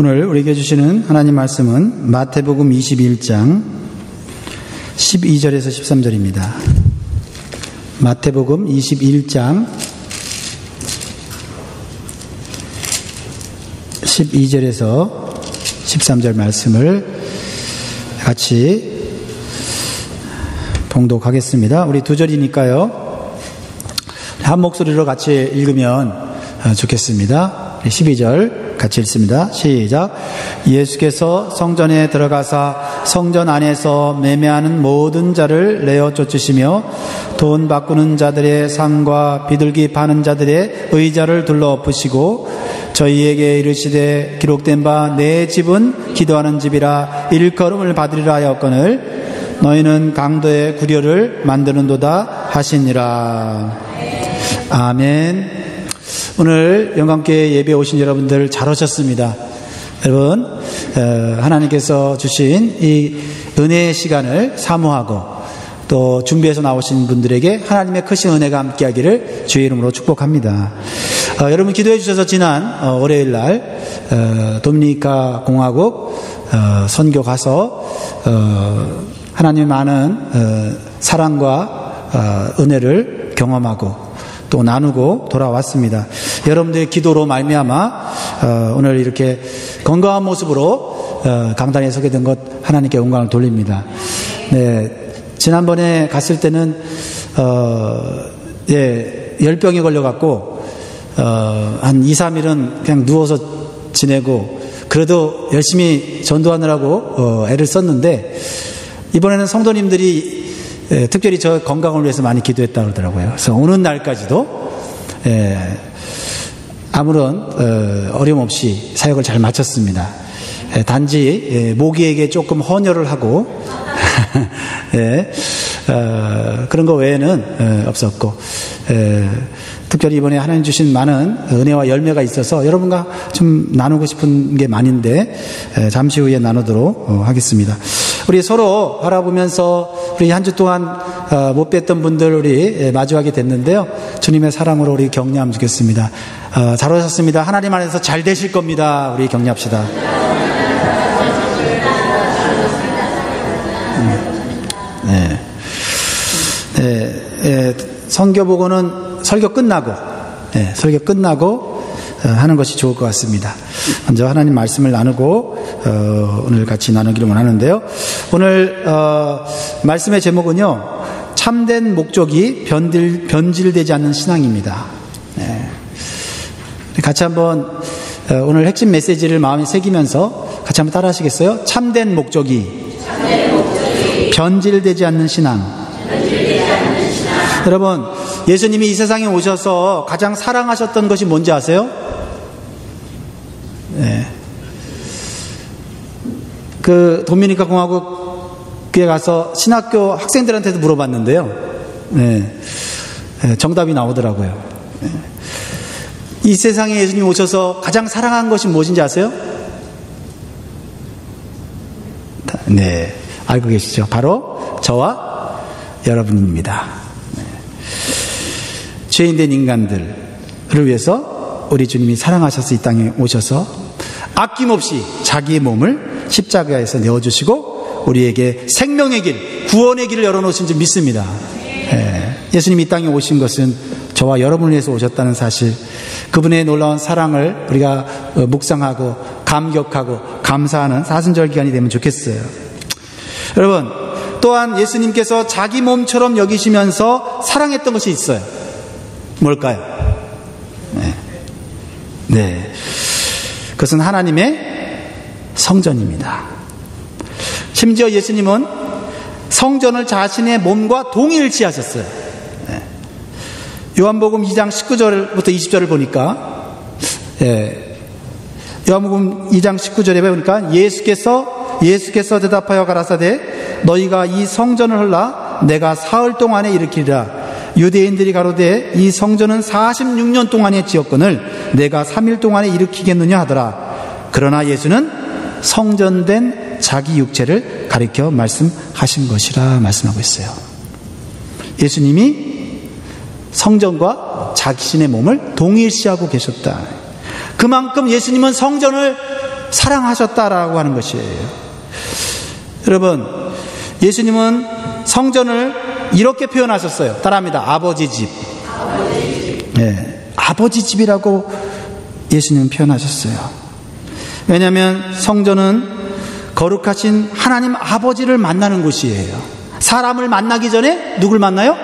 오늘 우리에게 주시는 하나님 말씀은 마태복음 21장 12절에서 13절입니다. 마태복음 21장 12절에서 13절 말씀을 같이 봉독하겠습니다. 우리 두 절이니까요. 한 목소리로 같이 읽으면 좋겠습니다. 12절 같이 읽습니다. 시작. 예수께서 성전에 들어가사 성전 안에서 매매하는 모든 자를 내어 쫓으시며 돈 바꾸는 자들의 상과 비둘기 파는 자들의 의자를 둘러 엎으시고 저희에게 이르시되 기록된 바 내 집은 기도하는 집이라 일컬음을 받으리라 하였거늘 너희는 강도의 구려를 만드는도다 하시니라. 아멘. 오늘 영광교회 예배에 오신 여러분들 잘 오셨습니다. 여러분, 하나님께서 주신 이 은혜의 시간을 사모하고 또 준비해서 나오신 분들에게 하나님의 크신 은혜가 함께하기를 주의 이름으로 축복합니다. 여러분 기도해 주셔서 지난 월요일 날 도미니카 공화국 선교 가서 하나님의 많은 사랑과 은혜를 경험하고 또 나누고 돌아왔습니다. 여러분들의 기도로 말미암아 오늘 이렇게 건강한 모습으로 강단에 서게 된 것 하나님께 영광을 돌립니다. 네, 지난번에 갔을 때는 열병에 걸려갖고 한 2, 3일은 그냥 누워서 지내고 그래도 열심히 전도하느라고 애를 썼는데 이번에는 성도님들이 특별히 저 건강을 위해서 많이 기도했다고 그러더라고요. 그래서 오는 날까지도 아무런 어려움 없이 사역을 잘 마쳤습니다. 단지 모기에게 조금 헌혈을 하고 그런 거 외에는 없었고 특별히 이번에 하나님 주신 많은 은혜와 열매가 있어서 여러분과 좀 나누고 싶은 게 많은데 잠시 후에 나누도록 하겠습니다. 우리 서로 바라보면서 우리 한 주 동안 못 뵀던 분들 우리 마주하게 됐는데요. 주님의 사랑으로 우리 격려하면 좋겠습니다. 잘 오셨습니다. 하나님 안에서 잘 되실 겁니다. 우리 격려합시다. 선교 보고는 설교 끝나고 하는 것이 좋을 것 같습니다. 먼저 하나님 말씀을 나누고 오늘 같이 나누기를 원하는데요. 오늘 말씀의 제목은요, 참된 목적이 변질되지 않는 신앙입니다. 같이 한번 오늘 핵심 메시지를 마음에 새기면서 같이 한번 따라 하시겠어요? 참된 목적이 변질되지 않는 신앙. 여러분, 예수님이 이 세상에 오셔서 가장 사랑하셨던 것이 뭔지 아세요? 그 도미니카 공화국에 가서 신학교 학생들한테도 물어봤는데요. 정답이 나오더라고요. 이 세상에 예수님이 오셔서 가장 사랑한 것이 무엇인지 아세요? 네, 알고 계시죠? 바로 저와 여러분입니다. 죄인된 인간들을 위해서 우리 주님이 사랑하셔서 이 땅에 오셔서 아낌없이 자기의 몸을 십자가에서 내어주시고 우리에게 생명의 길, 구원의 길을 열어놓으신 줄 믿습니다. 예수님이 이 땅에 오신 것은 저와 여러분을 위해서 오셨다는 사실, 그분의 놀라운 사랑을 우리가 묵상하고 감격하고 감사하는 사순절 기간이 되면 좋겠어요. 여러분, 또한 예수님께서 자기 몸처럼 여기시면서 사랑했던 것이 있어요. 뭘까요? 그것은 하나님의 성전입니다. 심지어 예수님은 성전을 자신의 몸과 동일시 하셨어요. 요한복음 2장 19절부터 20절을 보니까 요한복음 2장 19절에 보니까 예수께서 대답하여 가라사대 너희가 이 성전을 헐라 내가 사흘 동안에 일으키리라. 유대인들이 가로되 이 성전은 46년 동안에 지었거늘 내가 3일 동안에 일으키겠느냐 하더라. 그러나 예수는 성전된 자기 육체를 가리켜 말씀하신 것이라 말씀하고 있어요. 예수님이 성전과 자신의 몸을 동일시하고 계셨다. 그만큼 예수님은 성전을 사랑하셨다라고 하는 것이에요. 여러분, 예수님은 성전을 이렇게 표현하셨어요. 따라합니다. 아버지 집. 네, 아버지 집이라고 예수님은 표현하셨어요. 왜냐하면 성전은 거룩하신 하나님 아버지를 만나는 곳이에요. 사람을 만나기 전에 누굴 만나요?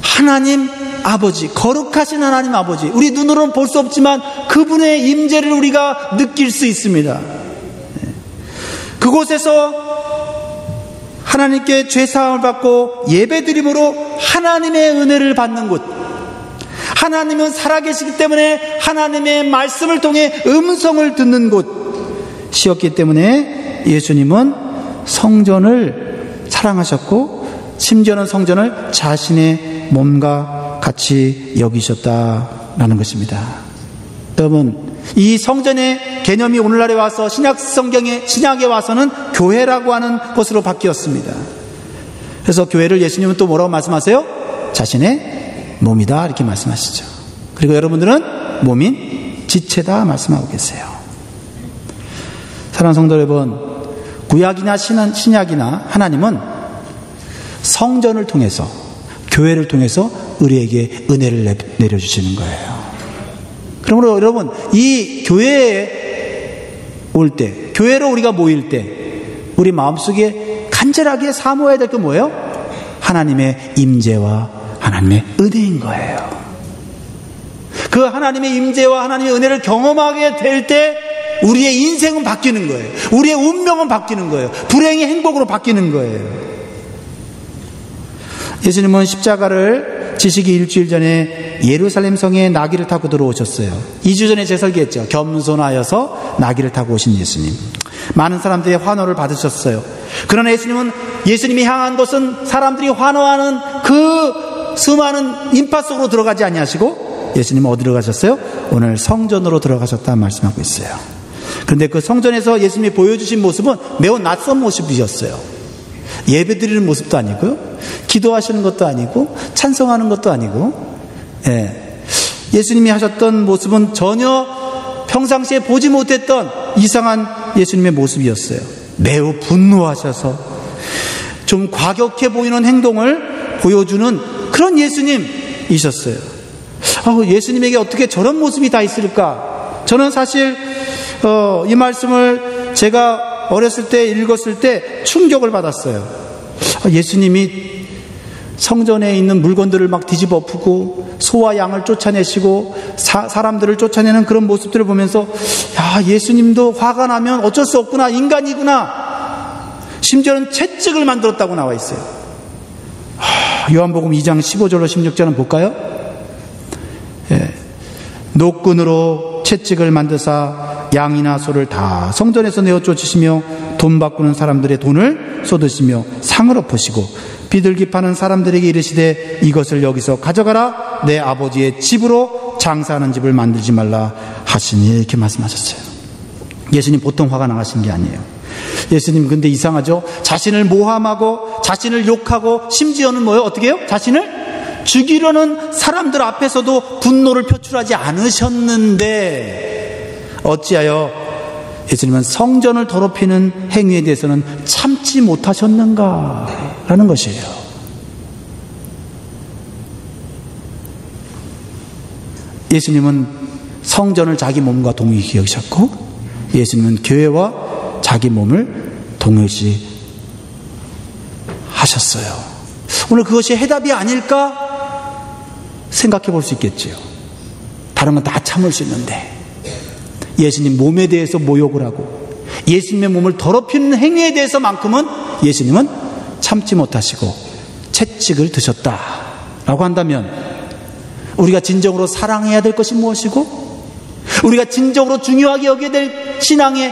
하나님 아버지, 거룩하신 하나님 아버지. 우리 눈으로는 볼 수 없지만 그분의 임재를 우리가 느낄 수 있습니다. 그곳에서 하나님께 죄사함을 받고 예배드림으로 하나님의 은혜를 받는 곳. 하나님은 살아계시기 때문에 하나님의 말씀을 통해 음성을 듣는 곳이었기 때문에 예수님은 성전을 사랑하셨고 심지어는 성전을 자신의 몸과 같이 여기셨다라는 것입니다. 여러분, 이 성전의 개념이 오늘날에 와서 신약에 와서는 교회라고 하는 것으로 바뀌었습니다. 그래서 교회를 예수님은 또 뭐라고 말씀하세요? 자신의 몸이다 이렇게 말씀하시죠. 그리고 여러분들은 몸인 지체다 말씀하고 계세요. 사랑하는 성도 여러분, 구약이나 신약이나 하나님은 성전을 통해서, 교회를 통해서 우리에게 은혜를 내려주시는 거예요. 그러므로 여러분, 이 교회에 올 때, 교회로 우리가 모일 때 우리 마음속에 간절하게 사모해야 될 게 뭐예요? 하나님의 임재와 하나님의 은혜인 거예요. 그 하나님의 임재와 하나님의 은혜를 경험하게 될 때 우리의 인생은 바뀌는 거예요. 우리의 운명은 바뀌는 거예요. 불행이 행복으로 바뀌는 거예요. 예수님은 십자가를 지시기 일주일 전에 예루살렘 성에 나귀를 타고 들어오셨어요. 2주 전에 제가 설계했죠. 겸손하여서 나귀를 타고 오신 예수님. 많은 사람들의 환호를 받으셨어요. 그러나 예수님이 향한 곳은 사람들이 환호하는 그 수많은 인파 속으로 들어가지 아니하시고 예수님은 어디로 가셨어요? 오늘 성전으로 들어가셨다 말씀하고 있어요. 그런데 그 성전에서 예수님이 보여주신 모습은 매우 낯선 모습이었어요. 예배드리는 모습도 아니고요, 기도하시는 것도 아니고, 찬송하는 것도 아니고, 예수님이 하셨던 모습은 전혀 평상시에 보지 못했던 이상한 예수님의 모습이었어요. 매우 분노하셔서 좀 과격해 보이는 행동을 보여주는 그런 예수님이셨어요. 예수님에게 어떻게 저런 모습이 다 있을까? 저는 사실 이 말씀을 제가 어렸을 때 읽었을 때 충격을 받았어요. 예수님이 성전에 있는 물건들을 막 뒤집어 엎고 소와 양을 쫓아내시고 사람들을 쫓아내는 그런 모습들을 보면서 예수님도 화가 나면 어쩔 수 없구나, 인간이구나. 심지어는 채찍을 만들었다고 나와 있어요. 요한복음 2장 15절로 16절은 볼까요? 노끈으로 채찍을 만드사 양이나 소를 다 성전에서 내어 쫓으시며 돈 바꾸는 사람들의 돈을 쏟으시며 상을 엎으시고 비둘기 파는 사람들에게 이르시되 이것을 여기서 가져가라, 내 아버지의 집으로 장사하는 집을 만들지 말라 하시니, 이렇게 말씀하셨어요. 예수님 보통 화가 나가신 게 아니에요. 예수님 근데 이상하죠? 자신을 모함하고 자신을 욕하고 심지어는 어떻게 해요? 자신을 죽이려는 사람들 앞에서도 분노를 표출하지 않으셨는데 어찌하여 예수님은 성전을 더럽히는 행위에 대해서는 참지 못하셨는가라는 것이에요. 예수님은 성전을 자기 몸과 동일히 여기셨고 예수님은 교회와 자기 몸을 동일시 하셨어요. 오늘 그것이 해답이 아닐까 생각해 볼 수 있겠지요. 다른 건 다 참을 수 있는데 예수님 몸에 대해서 모욕을 하고 예수님의 몸을 더럽히는 행위에 대해서만큼은 예수님은 참지 못하시고 채찍을 드셨다라고 한다면 우리가 진정으로 사랑해야 될 것이 무엇이고 우리가 진정으로 중요하게 여겨야 될 신앙의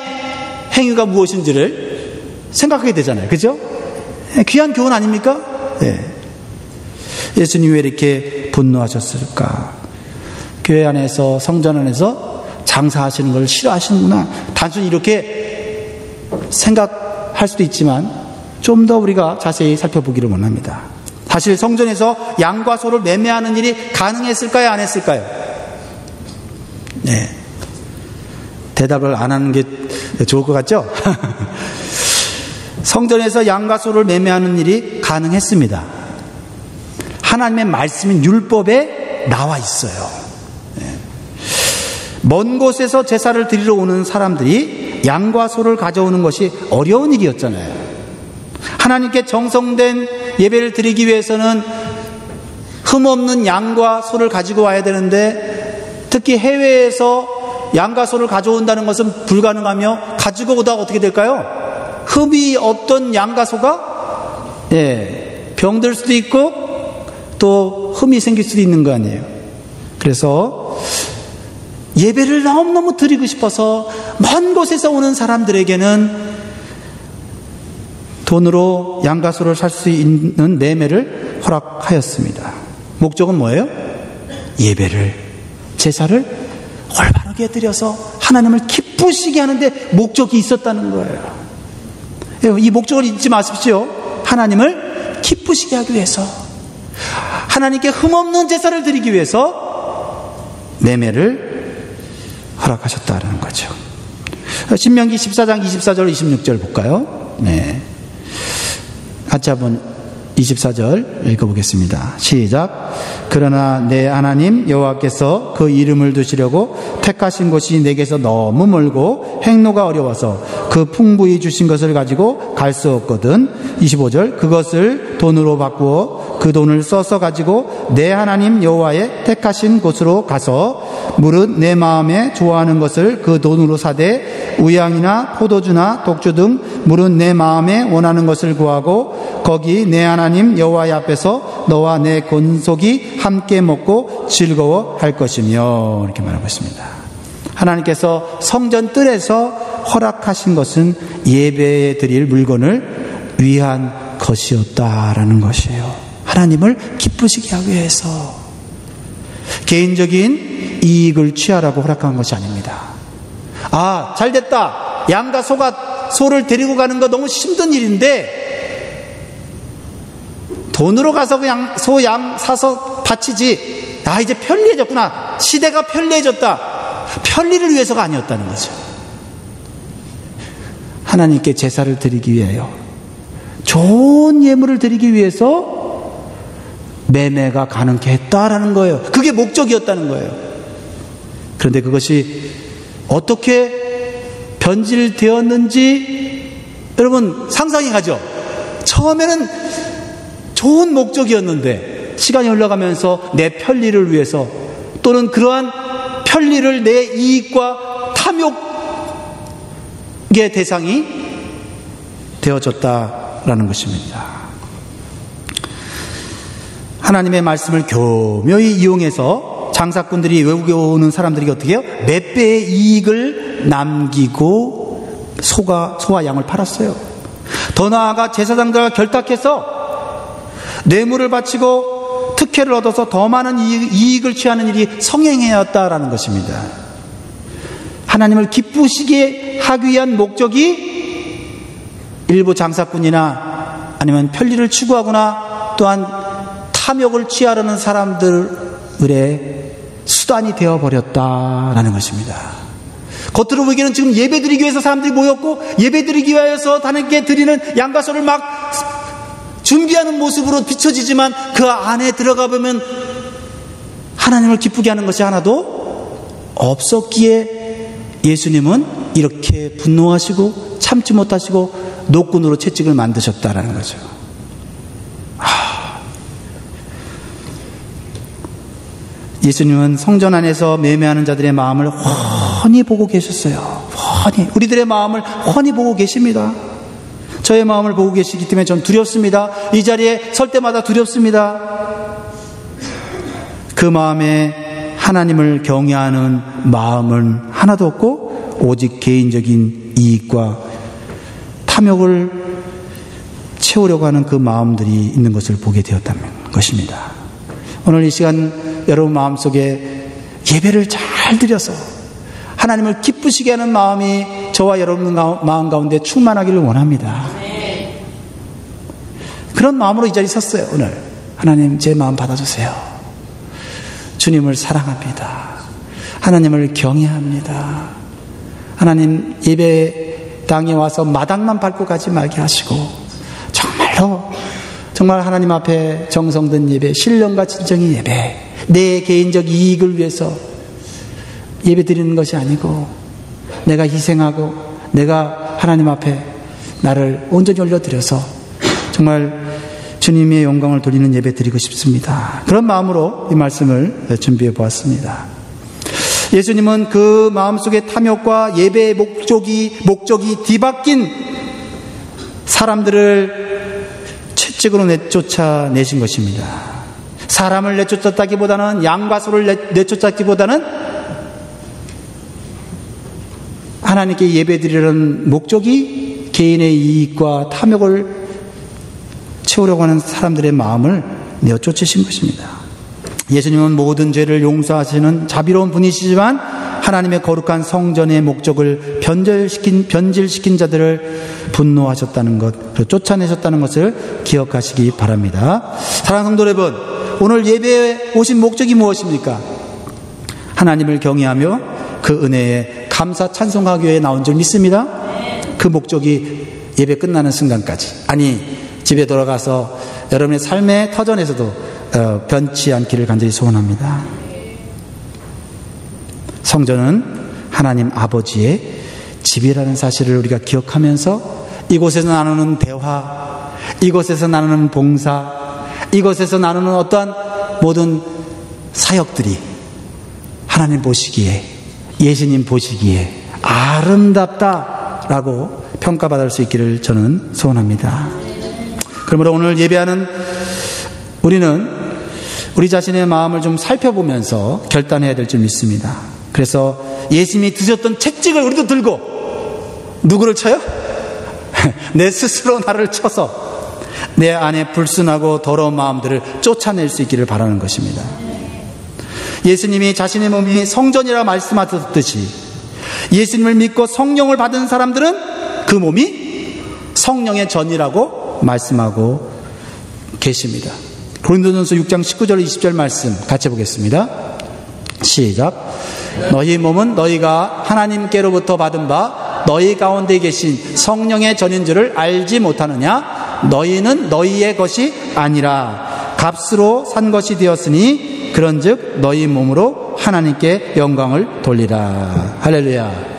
행위가 무엇인지를 생각하게 되잖아요. 그죠? 귀한 교훈 아닙니까? 예수님이 왜 이렇게 분노하셨을까? 교회 안에서, 성전 안에서 장사하시는 걸 싫어하시는구나. 단순히 이렇게 생각할 수도 있지만 좀 더 우리가 자세히 살펴보기를 원합니다. 사실 성전에서 양과 소를 매매하는 일이 가능했을까요? 안 했을까요? 대답을 안 하는 게 좋을 것 같죠? 성전에서 양과 소를 매매하는 일이 가능했습니다. 하나님의 말씀인 율법에 나와 있어요. 먼 곳에서 제사를 드리러 오는 사람들이 양과 소를 가져오는 것이 어려운 일이었잖아요. 하나님께 정성된 예배를 드리기 위해서는 흠없는 양과 소를 가지고 와야 되는데, 특히 해외에서 양과 소를 가져온다는 것은 불가능하며, 가지고 오다가 어떻게 될까요? 흠이 없던 양과 소가 병들 수도 있고 또 흠이 생길 수도 있는 거 아니에요. 그래서 예배를 너무너무 드리고 싶어서 먼 곳에서 오는 사람들에게는 돈으로 양과 소를 살 수 있는 매매를 허락하였습니다. 목적은 뭐예요? 예배를, 제사를 올바르게 드려서 하나님을 기쁘시게 하는데 목적이 있었다는 거예요. 이 목적을 잊지 마십시오. 하나님을 기쁘시게 하기 위해서, 하나님께 흠없는 제사를 드리기 위해서 매매를 허락하셨다는 거죠. 신명기 14장 24절 26절 볼까요? 네, 같이 한번 24절 읽어보겠습니다. 시작. 그러나 내 하나님 여호와께서 그 이름을 두시려고 택하신 곳이 내게서 너무 멀고 행로가 어려워서 그 풍부히 주신 것을 가지고 갈 수 없거든. 25절. 그것을 돈으로 바꾸어 그 돈을 써서 가지고 내 하나님 여호와의 택하신 곳으로 가서 무릇 내 마음에 좋아하는 것을 그 돈으로 사되 우양이나 포도주나 독주 등 무릇 내 마음에 원하는 것을 구하고 거기 내 하나님 여호와의 앞에서 너와 내 권속이 함께 먹고 즐거워할 것이며, 이렇게 말하고 있습니다. 하나님께서 성전 뜰에서 허락하신 것은 예배에 드릴 물건을 위한 것이었다라는 것이에요. 하나님을 기쁘시게 하기 위해서, 개인적인 이익을 취하라고 허락한 것이 아닙니다. 아, 잘됐다. 양과 소를 데리고 가는 거 너무 힘든 일인데 돈으로 가서 그냥 소, 양 사서 바치지. 아, 이제 편리해졌구나. 시대가 편리해졌다. 편리를 위해서가 아니었다는 거죠. 하나님께 제사를 드리기 위하여, 좋은 예물을 드리기 위해서 매매가 가능케 했다라는 거예요. 그게 목적이었다는 거예요. 그런데 그것이 어떻게 변질되었는지 여러분 상상이 가죠. 처음에는 좋은 목적이었는데 시간이 흘러가면서 내 편리를 위해서, 또는 그러한 편리를 내 이익과 탐욕의 대상이 되어졌다라는 것입니다. 하나님의 말씀을 교묘히 이용해서 장사꾼들이 외국에 오는 사람들이 어떻게 해요? 몇 배의 이익을 남기고 소와 양을 팔았어요. 더 나아가 제사장들과 결탁해서 뇌물을 바치고 특혜를 얻어서 더 많은 이익을 취하는 일이 성행해왔다라는 것입니다. 하나님을 기쁘시게 하기 위한 목적이 일부 장사꾼이나 아니면 편리를 추구하거나 또한 탐욕을 취하려는 사람들의 수단이 되어버렸다라는 것입니다. 겉으로 보기에는 지금 예배드리기 위해서 사람들이 모였고 예배드리기 위해서 하나님께 드리는 양과 소를 막 준비하는 모습으로 비춰지지만 그 안에 들어가 보면 하나님을 기쁘게 하는 것이 하나도 없었기에 예수님은 이렇게 분노하시고 참지 못하시고 노끈으로 채찍을 만드셨다라는 거죠. 예수님은 성전 안에서 매매하는 자들의 마음을 훤히 보고 계셨어요. 훤히. 우리들의 마음을 훤히 보고 계십니다. 저의 마음을 보고 계시기 때문에 전 두렵습니다. 이 자리에 설 때마다 두렵습니다. 그 마음에 하나님을 경외하는 마음은 하나도 없고 오직 개인적인 이익과 탐욕을 채우려고 하는 그 마음들이 있는 것을 보게 되었다는 것입니다. 오늘 이 시간 여러분 마음속에 예배를 잘 드려서 하나님을 기쁘시게 하는 마음이 저와 여러분 마음 가운데 충만하기를 원합니다. 그런 마음으로 이 자리에 섰어요. 오늘 하나님 제 마음 받아주세요. 주님을 사랑합니다. 하나님을 경외합니다. 하나님 예배당에 와서 마당만 밟고 가지 말게 하시고 정말 하나님 앞에 정성든 예배, 신령과 진정의 예배, 내 개인적 이익을 위해서 예배 드리는 것이 아니고 내가 희생하고 내가 하나님 앞에 나를 온전히 올려드려서 정말 주님의 영광을 돌리는 예배 드리고 싶습니다. 그런 마음으로 이 말씀을 준비해 보았습니다. 예수님은 그 마음속의 탐욕과 예배의 목적이 뒤바뀐 사람들을 채찍으로 내쫓아내신 것입니다. 사람을 내쫓았다기보다는 양과 소를 내쫓았기보다는 하나님께 예배드리려는 목적이 개인의 이익과 탐욕을 채우려고 하는 사람들의 마음을 내쫓으신 것입니다. 예수님은 모든 죄를 용서하시는 자비로운 분이시지만 하나님의 거룩한 성전의 목적을 변질시킨 자들을 분노하셨다는 것, 그리고 쫓아내셨다는 것을 기억하시기 바랍니다. 사랑하는 성도 여러분, 오늘 예배에 오신 목적이 무엇입니까? 하나님을 경외하며 그 은혜에 감사 찬송하기 위해 나온 줄 믿습니다. 그 목적이 예배 끝나는 순간까지, 아니 집에 돌아가서 여러분의 삶의 터전에서도 변치 않기를 간절히 소원합니다. 성전은 하나님 아버지의 집이라는 사실을 우리가 기억하면서 이곳에서 나누는 대화, 이곳에서 나누는 봉사, 이곳에서 나누는 어떠한 모든 사역들이 하나님 보시기에, 예수님 보시기에 아름답다라고 평가받을 수 있기를 저는 소원합니다. 그러므로 오늘 예배하는 우리는 우리 자신의 마음을 좀 살펴보면서 결단해야 될 줄 믿습니다. 그래서 예수님이 드셨던 채찍을 우리도 들고 누구를 쳐요? 내 스스로 나를 쳐서 내 안에 불순하고 더러운 마음들을 쫓아낼 수 있기를 바라는 것입니다. 예수님이 자신의 몸이 성전이라 말씀하셨듯이 예수님을 믿고 성령을 받은 사람들은 그 몸이 성령의 전이라고 말씀하고 계십니다. 고린도전서 6장 19절 20절 말씀 같이 보겠습니다. 시작. 너희 몸은 너희가 하나님께로부터 받은 바 너희 가운데 계신 성령의 전인 줄을 알지 못하느냐? 너희는 너희의 것이 아니라 값으로 산 것이 되었으니 그런즉 너희 몸으로 하나님께 영광을 돌리라. 할렐루야.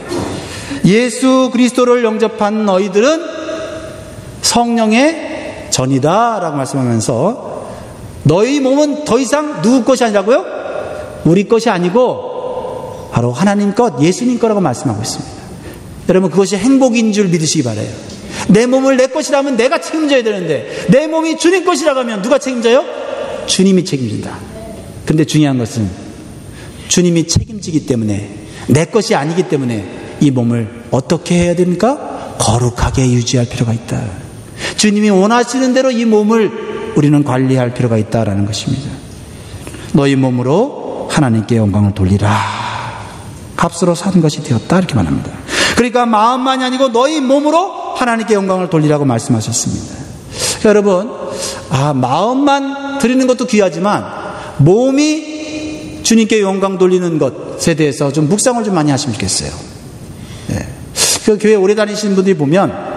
예수 그리스도를 영접한 너희들은 성령의 전이다 라고 말씀하면서 너희 몸은 더 이상 누구 것이 아니라고요? 우리 것이 아니고 바로 하나님 것, 예수님 거라고 말씀하고 있습니다. 여러분, 그것이 행복인 줄 믿으시기 바라요. 내 몸을 내 것이라면 내가 책임져야 되는데 내 몸이 주님 것이라고 하면 누가 책임져요? 주님이 책임진다. 그런데 중요한 것은 주님이 책임지기 때문에, 내 것이 아니기 때문에 이 몸을 어떻게 해야 됩니까? 거룩하게 유지할 필요가 있다. 주님이 원하시는 대로 이 몸을 우리는 관리할 필요가 있다라는 것입니다. 너희 몸으로 하나님께 영광을 돌리라. 값으로 산 것이 되었다 이렇게 말합니다. 그러니까 마음만이 아니고 너희 몸으로 하나님께 영광을 돌리라고 말씀하셨습니다. 그러니까 여러분, 마음만 드리는 것도 귀하지만 몸이 주님께 영광 돌리는 것에 대해서 좀 묵상을 좀 많이 하시면 좋겠어요. 그 교회 오래 다니시는 분들이 보면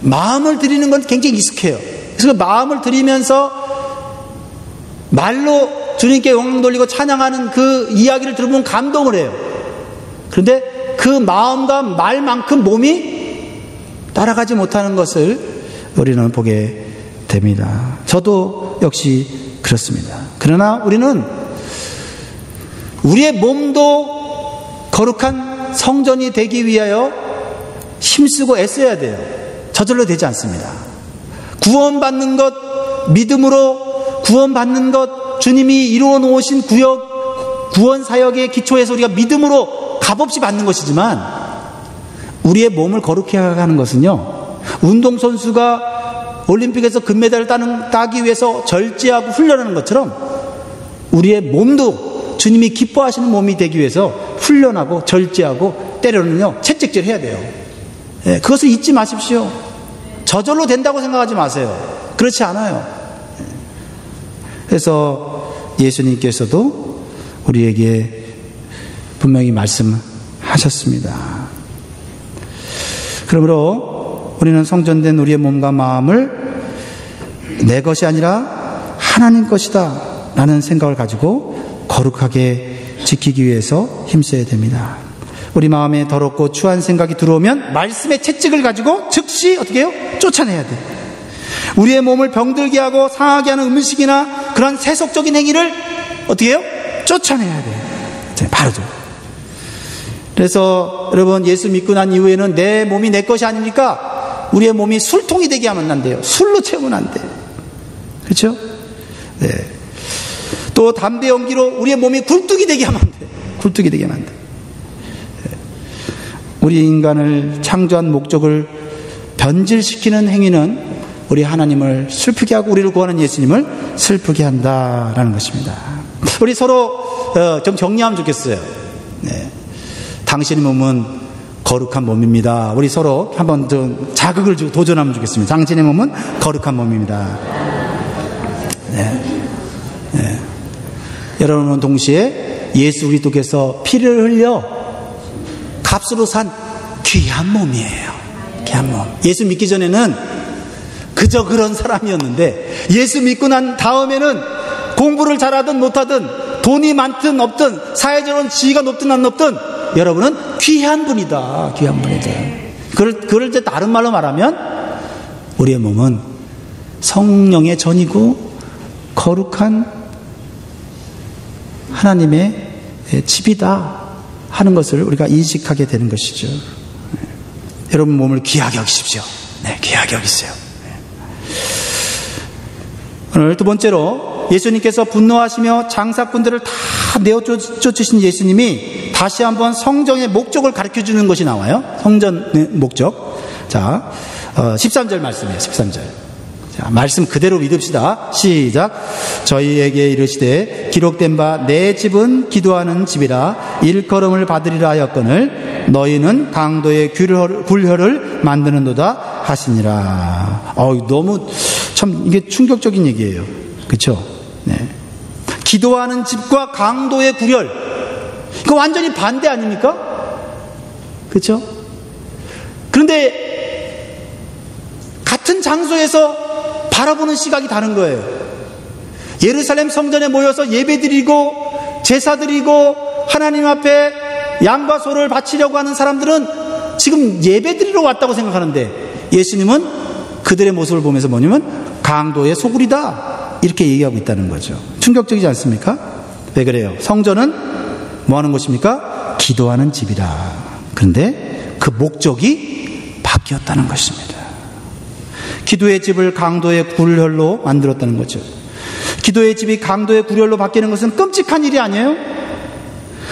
마음을 드리는 건 굉장히 익숙해요. 그래서 마음을 드리면서 말로 주님께 영광 돌리고 찬양하는 그 이야기를 들으면 감동을 해요. 그런데 그 마음과 말만큼 몸이 따라가지 못하는 것을 우리는 보게 됩니다. 저도 역시 그렇습니다. 그러나 우리는 우리의 몸도 거룩한 성전이 되기 위하여 힘쓰고 애써야 돼요. 저절로 되지 않습니다. 구원받는 것, 믿음으로 구원받는 것, 주님이 이루어 놓으신 구원 사역의 기초에서 우리가 믿음으로 값없이 받는 것이지만 우리의 몸을 거룩해 가는 것은요, 운동선수가 올림픽에서 금메달을 따기 위해서 절제하고 훈련하는 것처럼 우리의 몸도 주님이 기뻐하시는 몸이 되기 위해서 훈련하고 절제하고 때로는요 채찍질 해야 돼요. 그것을 잊지 마십시오. 저절로 된다고 생각하지 마세요. 그렇지 않아요. 그래서 예수님께서도 우리에게 분명히 말씀하셨습니다. 하셨습니다. 그러므로 우리는 성전된 우리의 몸과 마음을 내 것이 아니라 하나님 것이다 라는 생각을 가지고 거룩하게 지키기 위해서 힘써야 됩니다. 우리 마음에 더럽고 추한 생각이 들어오면 말씀의 채찍을 가지고 즉시 어떻게 해요? 쫓아내야 돼요. 우리의 몸을 병들게 하고 상하게 하는 음식이나 그런 세속적인 행위를 어떻게 해요? 쫓아내야 돼요. 바로죠. 그래서 여러분, 예수 믿고 난 이후에는 내 몸이 내 것이 아닙니까? 우리의 몸이 술통이 되게 하면 안 돼요. 술로 채우면 안 돼요. 그렇죠? 네. 또 담배 연기로 우리의 몸이 굴뚝이 되게 하면 안 돼요. 굴뚝이 되게 하면 안 돼요. 우리 인간을 창조한 목적을 변질시키는 행위는 우리 하나님을 슬프게 하고 우리를 구하는 예수님을 슬프게 한다라는 것입니다. 우리 서로 좀 정리하면 좋겠어요. 네. 당신의 몸은 거룩한 몸입니다. 우리 서로 한번 좀 자극을 주고 도전하면 좋겠습니다. 당신의 몸은 거룩한 몸입니다. 네. 네. 여러분은 동시에 예수 그리스도께서 피를 흘려 값으로 산 귀한 몸이에요. 귀한 몸. 예수 믿기 전에는 그저 그런 사람이었는데 예수 믿고 난 다음에는 공부를 잘하든 못하든 돈이 많든 없든 사회적으로 지위가 높든 안 높든 여러분은 귀한 분이다. 귀한 분이다. 그럴 때 다른 말로 말하면 우리의 몸은 성령의 전이고 거룩한 하나님의 집이다 하는 것을 우리가 인식하게 되는 것이죠. 여러분 몸을 귀하게 여기십시오. 네, 귀하게 여기세요. 오늘 두 번째로 예수님께서 분노하시며 장사꾼들을 다 내어 쫓으신 예수님이 다시 한번 성전의 목적을 가르쳐주는 것이 나와요. 성전의 목적. 자, 13절 말씀이에요. 13절. 자, 말씀 그대로 믿읍시다. 시작. 저희에게 이르시되 기록된 바 내 집은 기도하는 집이라 일컬음을 받으리라 하였거늘 너희는 강도의 굴혈을 만드는도다 하시니라. 너무 참 이게 충격적인 얘기예요. 그렇죠? 네. 기도하는 집과 강도의 굴혈, 이거 완전히 반대 아닙니까? 그렇죠? 그런데 같은 장소에서 바라보는 시각이 다른 거예요. 예루살렘 성전에 모여서 예배드리고 제사드리고 하나님 앞에 양과 소를 바치려고 하는 사람들은 지금 예배드리러 왔다고 생각하는데 예수님은 그들의 모습을 보면서 뭐냐면 강도의 소굴이다 이렇게 얘기하고 있다는 거죠. 충격적이지 않습니까? 왜 그래요? 성전은 뭐 하는 곳입니까? 기도하는 집이라. 그런데 그 목적이 바뀌었다는 것입니다. 기도의 집을 강도의 굴혈로 만들었다는 거죠. 기도의 집이 강도의 굴혈로 바뀌는 것은 끔찍한 일이 아니에요?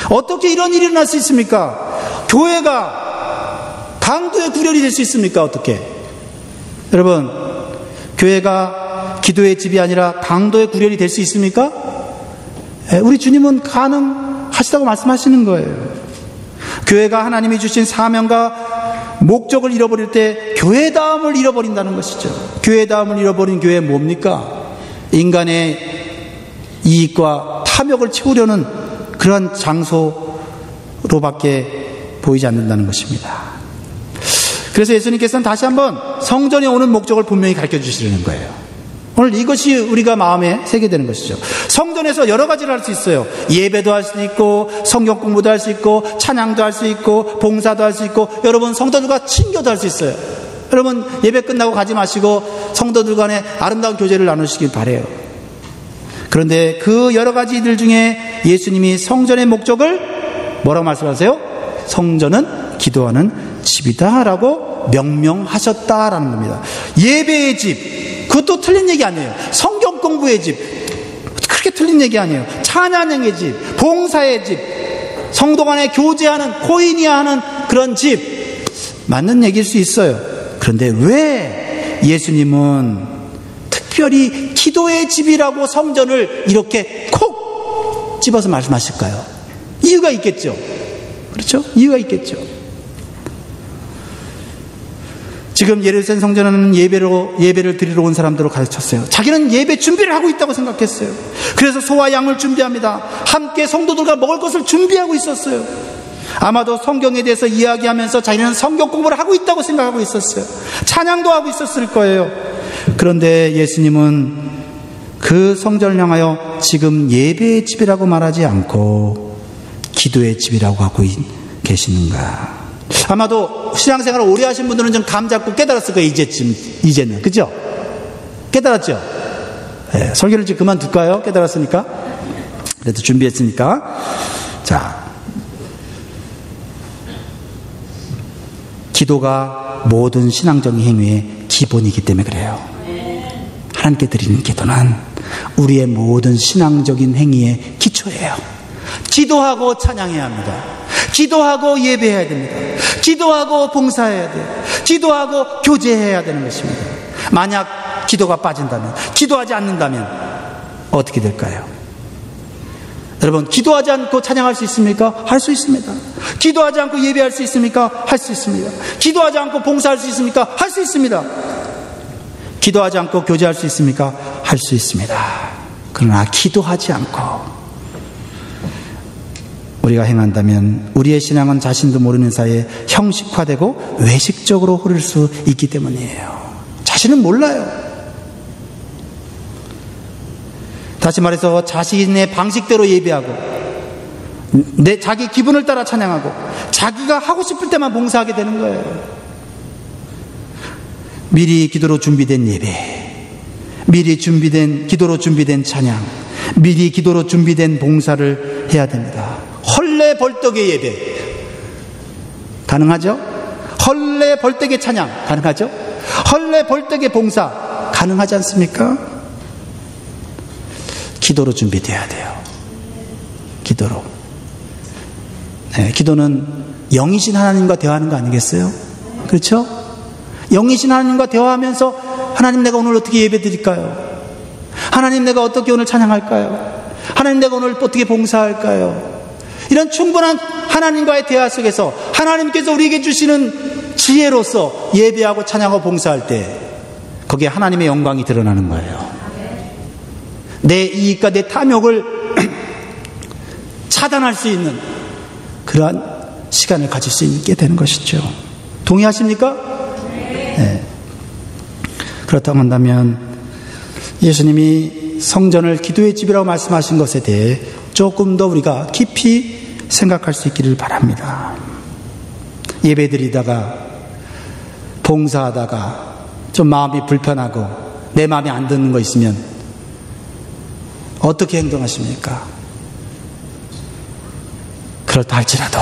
어떻게 이런 일이 일어날 수 있습니까? 교회가 강도의 굴혈이 될 수 있습니까? 어떻게? 여러분, 교회가 기도의 집이 아니라 강도의 굴혈이 될 수 있습니까? 우리 주님은 가능하시다고 말씀하시는 거예요. 교회가 하나님이 주신 사명과 목적을 잃어버릴 때 교회다움을 잃어버린다는 것이죠. 교회다움을 잃어버린 교회 뭡니까? 인간의 이익과 탐욕을 채우려는 그런 장소로밖에 보이지 않는다는 것입니다. 그래서 예수님께서는 다시 한번 성전에 오는 목적을 분명히 가르쳐 주시려는 거예요. 오늘 이것이 우리가 마음에 새게 되는 것이죠. 성전에서 여러 가지를 할 수 있어요. 예배도 할 수 있고 성경 공부도 할 수 있고 찬양도 할 수 있고 봉사도 할 수 있고 여러분 성도들과 친교도 할 수 있어요. 여러분 예배 끝나고 가지 마시고 성도들 간에 아름다운 교제를 나누시길 바라요. 그런데 그 여러 가지들 중에 예수님이 성전의 목적을 뭐라고 말씀하세요? 성전은 기도하는 집이다 라고 명명하셨다라는 겁니다. 예배의 집, 그것도 틀린 얘기 아니에요. 성경 공부의 집, 그렇게 틀린 얘기 아니에요. 찬양의 집, 봉사의 집, 성도 간에 교제하는 코이니아하는 그런 집, 맞는 얘기일 수 있어요. 그런데 왜 예수님은 특별히 기도의 집이라고 성전을 이렇게 콕 집어서 말씀하실까요? 이유가 있겠죠. 그렇죠? 이유가 있겠죠. 지금 예루살렘 성전은 예배를 드리러 온 사람들로 가르쳤어요. 자기는 예배 준비를 하고 있다고 생각했어요. 그래서 소와 양을 준비합니다. 함께 성도들과 먹을 것을 준비하고 있었어요. 아마도 성경에 대해서 이야기하면서 자기는 성경 공부를 하고 있다고 생각하고 있었어요. 찬양도 하고 있었을 거예요. 그런데 예수님은 그 성전을 향하여 지금 예배의 집이라고 말하지 않고 기도의 집이라고 하고 계시는가. 아마도 신앙생활을 오래 하신 분들은 좀 감 잡고 깨달았을 거예요. 이제는. 그죠? 깨달았죠? 네, 설교를 지금 그만둘까요? 깨달았으니까. 그래도 준비했으니까. 자, 기도가 모든 신앙적인 행위의 기본이기 때문에 그래요. 하나님께 드리는 기도는 우리의 모든 신앙적인 행위의 기초예요. 기도하고 찬양해야 합니다. 기도하고 예배해야 됩니다. 기도하고 봉사해야 돼요. 기도하고 교제해야 되는 것입니다. 만약 기도가 빠진다면, 기도하지 않는다면 어떻게 될까요? 여러분, 기도하지 않고 찬양할 수 있습니까? 할 수 있습니다. 기도하지 않고 예배할 수 있습니까? 할 수 있습니다. 기도하지 않고 봉사할 수 있습니까? 할 수 있습니다. 기도하지 않고 교제할 수 있습니까? 할 수 있습니다. 그러나 기도하지 않고 우리가 행한다면 우리의 신앙은 자신도 모르는 사이에 형식화되고 외식적으로 흐를 수 있기 때문이에요. 자신은 몰라요. 다시 말해서 자신의 방식대로 예배하고 자기 기분을 따라 찬양하고 자기가 하고 싶을 때만 봉사하게 되는 거예요. 미리 기도로 준비된 예배, 미리 기도로 준비된 찬양, 미리 기도로 준비된 봉사를 해야 됩니다. 헐레벌떡의 예배 가능하죠? 헐레벌떡의 찬양 가능하죠? 헐레벌떡의 봉사 가능하지 않습니까? 기도로 준비되어야 돼요. 기도로. 네, 기도는 영이신 하나님과 대화하는 거 아니겠어요? 그렇죠? 영이신 하나님과 대화하면서 하나님, 내가 오늘 어떻게 예배 드릴까요? 하나님, 내가 어떻게 오늘 찬양할까요? 하나님, 내가 오늘 어떻게 봉사할까요? 이런 충분한 하나님과의 대화 속에서 하나님께서 우리에게 주시는 지혜로서 예배하고 찬양하고 봉사할 때 거기에 하나님의 영광이 드러나는 거예요. 내 이익과 내 탐욕을 차단할 수 있는 그러한 시간을 가질 수 있게 되는 것이죠. 동의하십니까? 네. 그렇다고 한다면 예수님이 성전을 기도의 집이라고 말씀하신 것에 대해 조금 더 우리가 깊이 생각할 수 있기를 바랍니다. 예배드리다가 봉사하다가 좀 마음이 불편하고 내 마음에 안 드는 거 있으면 어떻게 행동하십니까? 그렇다 할지라도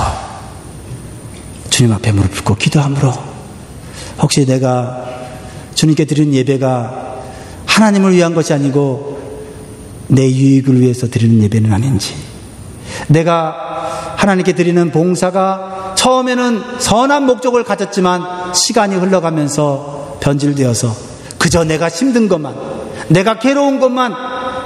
주님 앞에 무릎 꿇고 기도함으로 혹시 내가 주님께 드리는 예배가 하나님을 위한 것이 아니고 내 유익을 위해서 드리는 예배는 아닌지, 내가 하나님께 드리는 봉사가 처음에는 선한 목적을 가졌지만 시간이 흘러가면서 변질되어서 그저 내가 힘든 것만, 내가 괴로운 것만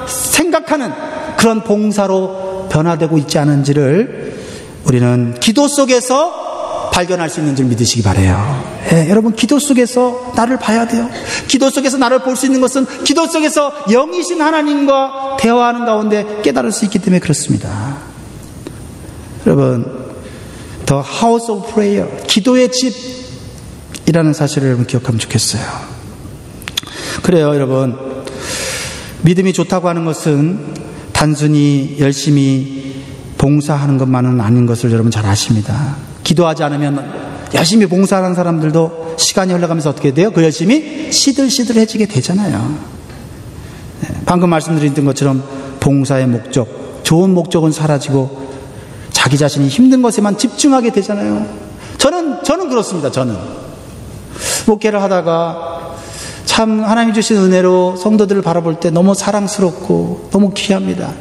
생각하는 그런 봉사로 변화되고 있지 않은지를 우리는 기도 속에서 발견할 수 있는 줄 믿으시기 바라요. 네, 여러분, 기도 속에서 나를 봐야 돼요. 기도 속에서 나를 볼 수 있는 것은 기도 속에서 영이신 하나님과 대화하는 가운데 깨달을 수 있기 때문에 그렇습니다. 여러분, The House of Prayer, 기도의 집이라는 사실을 여러분 기억하면 좋겠어요. 그래요, 여러분. 믿음이 좋다고 하는 것은 단순히 열심히 봉사하는 것만은 아닌 것을 여러분 잘 아십니다. 기도하지 않으면 열심히 봉사하는 사람들도 시간이 흘러가면서 어떻게 돼요? 그 열심히 시들시들해지게 되잖아요. 방금 말씀드린 것처럼 봉사의 목적, 좋은 목적은 사라지고 자기 자신이 힘든 것에만 집중하게 되잖아요. 저는 그렇습니다. 저는 목회를 하다가 참 하나님 주신 은혜로 성도들을 바라볼 때 너무 사랑스럽고 너무 귀합니다.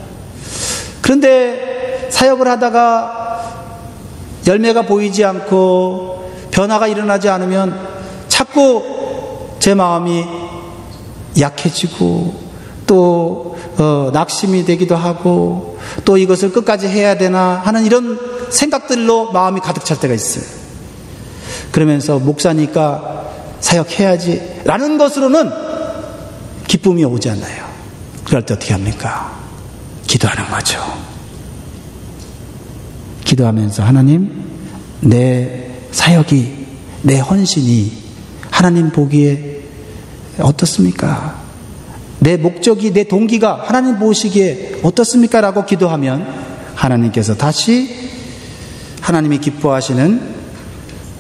그런데 사역을 하다가 열매가 보이지 않고 변화가 일어나지 않으면 자꾸 제 마음이 약해지고 또 낙심이 되기도 하고 또 이것을 끝까지 해야 되나 하는 이런 생각들로 마음이 가득 찰 때가 있어요. 그러면서 목사니까 사역해야지 라는 것으로는 기쁨이 오지 않아요. 그럴 때 어떻게 합니까? 기도하는 거죠. 기도하면서 하나님, 내 사역이, 내 헌신이 하나님 보기에 어떻습니까? 내 목적이, 내 동기가 하나님 보시기에 어떻습니까? 라고 기도하면 하나님께서 다시 하나님이 기뻐하시는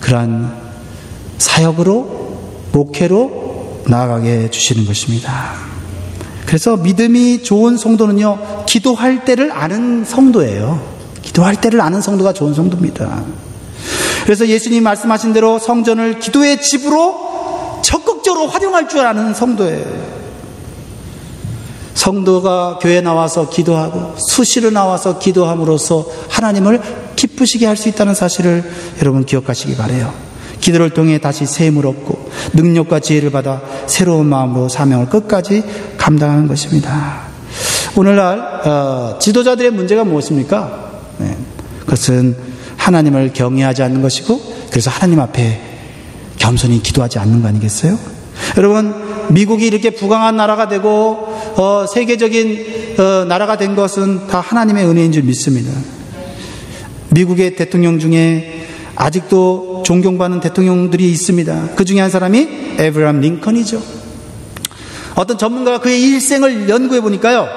그러한 사역으로, 목회로 나아가게 해주시는 것입니다. 그래서 믿음이 좋은 성도는요, 기도할 때를 아는 성도예요. 기도할 때를 아는 성도가 좋은 성도입니다. 그래서 예수님이 말씀하신 대로 성전을 기도의 집으로 적극적으로 활용할 줄 아는 성도예요. 성도가 교회에 나와서 기도하고 수시로 나와서 기도함으로써 하나님을 기쁘시게 할 수 있다는 사실을 여러분 기억하시기 바라요. 기도를 통해 다시 새 힘을 얻고 능력과 지혜를 받아 새로운 마음으로 사명을 끝까지 감당하는 것입니다. 오늘날 지도자들의 문제가 무엇입니까? 그것은 하나님을 경외하지 않는 것이고, 그래서 하나님 앞에 겸손히 기도하지 않는 거 아니겠어요? 여러분, 미국이 이렇게 부강한 나라가 되고 세계적인 나라가 된 것은 다 하나님의 은혜인 줄 믿습니다. 미국의 대통령 중에 아직도 존경받는 대통령들이 있습니다. 그 중에 한 사람이 에브라함 링컨이죠. 어떤 전문가가 그의 일생을 연구해 보니까요,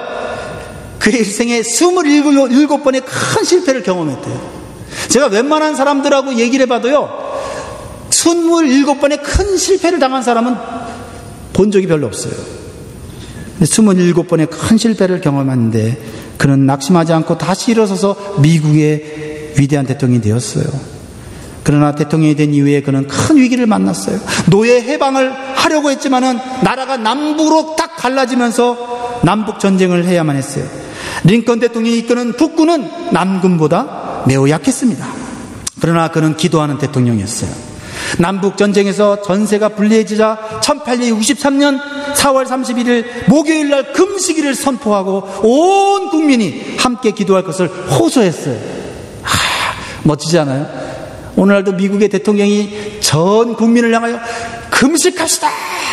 그의 일생에 27번의 큰 실패를 경험했대요. 제가 웬만한 사람들하고 얘기를 해봐도요, 27번의 큰 실패를 당한 사람은 본 적이 별로 없어요. 27번의 큰 실패를 경험했는데 그는 낙심하지 않고 다시 일어서서 미국의 위대한 대통령이 되었어요. 그러나 대통령이 된 이후에 그는 큰 위기를 만났어요. 노예 해방을 하려고 했지만은 나라가 남북으로 딱 갈라지면서 남북 전쟁을 해야만 했어요. 링컨 대통령이 이끄는 북군은 남군보다 매우 약했습니다. 그러나 그는 기도하는 대통령이었어요. 남북 전쟁에서 전세가 불리해지자 1863년 4월 31일 목요일 날 금식일을 선포하고 온 국민이 함께 기도할 것을 호소했어요. 멋지지 않아요? 오늘날도 미국의 대통령이 전 국민을 향하여 금식합시다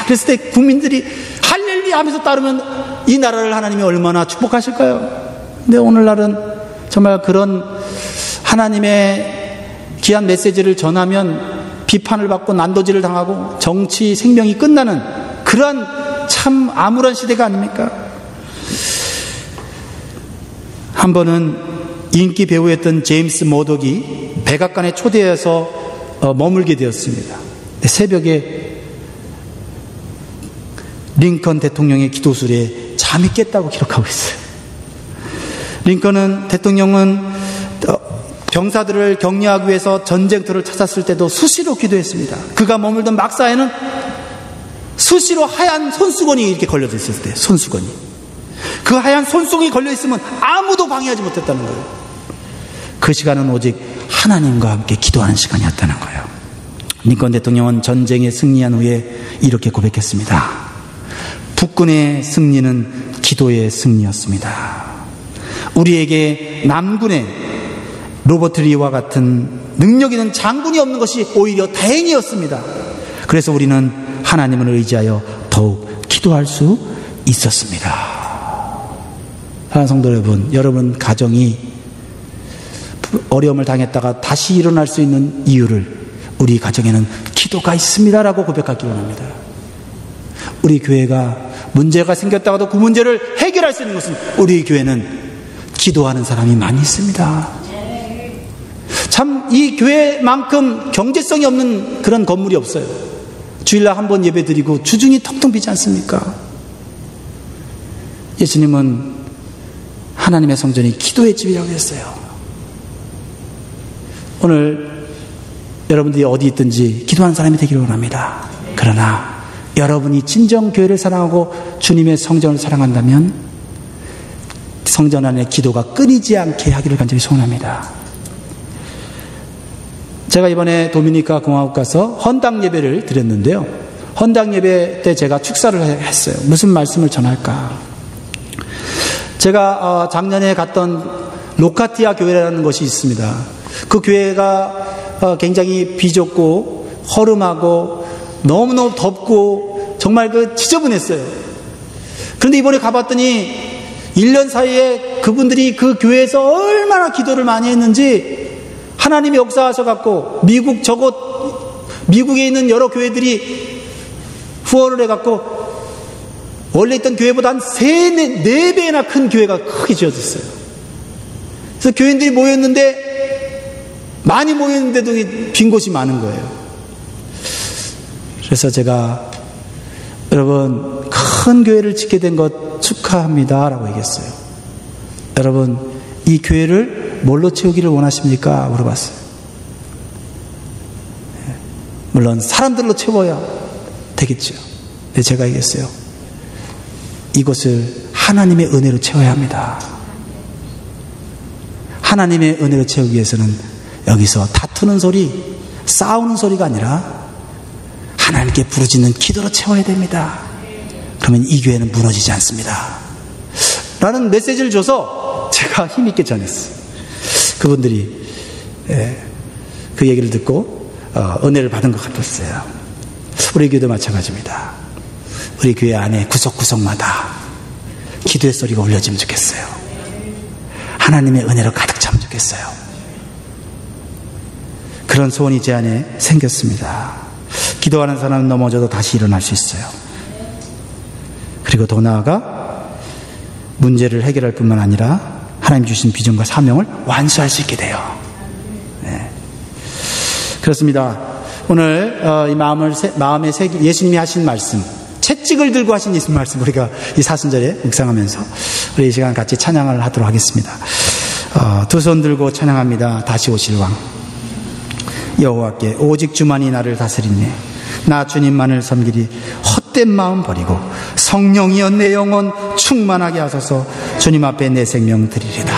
그랬을 때 국민들이 할렐루야 하면서 따르면 이 나라를 하나님이 얼마나 축복하실까요? 근데 오늘날은 정말 그런 하나님의 귀한 메시지를 전하면 비판을 받고 난도질을 당하고 정치 생명이 끝나는 그러한 참 암울한 시대가 아닙니까? 한 번은 인기 배우였던 제임스 머독이 백악관에 초대해서 머물게 되었습니다. 새벽에 링컨 대통령의 기도술에 잠이 깼다고 기록하고 있어요. 링컨은 대통령은 병사들을 격려하기 위해서 전쟁터를 찾았을 때도 수시로 기도했습니다. 그가 머물던 막사에는 수시로 하얀 손수건이 이렇게 걸려져 있을 때, 손수건이. 그 하얀 손수건이 걸려있으면 아무도 방해하지 못했다는 거예요. 그 시간은 오직 하나님과 함께 기도하는 시간이었다는 거예요. 링컨 대통령은 전쟁에 승리한 후에 이렇게 고백했습니다. 북군의 승리는 기도의 승리였습니다. 우리에게 남군의 로버트 리와 같은 능력 있는 장군이 없는 것이 오히려 다행이었습니다. 그래서 우리는 하나님을 의지하여 더욱 기도할 수 있었습니다. 사랑하는 성도 여러분, 여러분 가정이 어려움을 당했다가 다시 일어날 수 있는 이유를 우리 가정에는 기도가 있습니다라고 고백하기 원합니다. 우리 교회가 문제가 생겼다가도 그 문제를 해결할 수 있는 것은 우리 교회는 기도하는 사람이 많이 있습니다. 참 이 교회만큼 경제성이 없는 그런 건물이 없어요. 주일날 한 번 예배 드리고 주중이 텅텅 비지 않습니까? 예수님은 하나님의 성전이 기도의 집이라고 했어요. 오늘 여러분들이 어디 있든지 기도하는 사람이 되기를 원합니다. 그러나 여러분이 진정 교회를 사랑하고 주님의 성전을 사랑한다면 성전 안에 기도가 끊이지 않게 하기를 간절히 소원합니다. 제가 이번에 도미니카 공화국 가서 헌당 예배를 드렸는데요. 헌당 예배 때 제가 축사를 했어요. 무슨 말씀을 전할까? 제가 작년에 갔던 로카티아 교회라는 것이 있습니다. 그 교회가 굉장히 비좁고 허름하고 너무너무 덥고 정말 지저분했어요. 그런데 이번에 가봤더니 1년 사이에 그분들이 그 교회에서 얼마나 기도를 많이 했는지 하나님이 역사하셔갖고 미국에 있는 여러 교회들이 후원을 해갖고 원래 있던 교회보다 한 4배나 큰 교회가 크게 지어졌어요. 그래서 교인들이 많이 모였는데도 빈 곳이 많은 거예요. 그래서 제가 여러분 큰 교회를 짓게 된 것 축하합니다 라고 얘기했어요. 여러분 이 교회를 뭘로 채우기를 원하십니까? 물어봤어요. 물론 사람들로 채워야 되겠죠. 근데 제가 얘기했어요. 이곳을 하나님의 은혜로 채워야 합니다. 하나님의 은혜로 채우기 위해서는 여기서 다투는 소리, 싸우는 소리가 아니라 하나님께 부르짖는 기도로 채워야 됩니다. 그러면 이 교회는 무너지지 않습니다. 라는 메시지를 줘서 제가 힘있게 전했어요. 그분들이 그 얘기를 듣고 은혜를 받은 것 같았어요. 우리 교회도 마찬가지입니다. 우리 교회 안에 구석구석마다 기도의 소리가 울려지면 좋겠어요. 하나님의 은혜로 가득 차면 좋겠어요. 그런 소원이 제 안에 생겼습니다. 기도하는 사람은 넘어져도 다시 일어날 수 있어요. 그리고 더 나아가 문제를 해결할 뿐만 아니라 하나님 주신 비전과 사명을 완수할 수 있게 돼요. 네. 그렇습니다. 오늘 이 마음에 예수님이 하신 말씀, 채찍을 들고 하신 예수님 말씀 우리가 이 사순절에 묵상하면서 우리 이 시간 같이 찬양을 하도록 하겠습니다. 두 손 들고 찬양합니다. 다시 오실 왕 여호와께 오직 주만이 나를 다스리네. 나 주님만을 섬기리. 헛된 마음 버리고 성령이여 내 영혼 충만하게 하소서. 주님 앞에 내 생명 드리리다.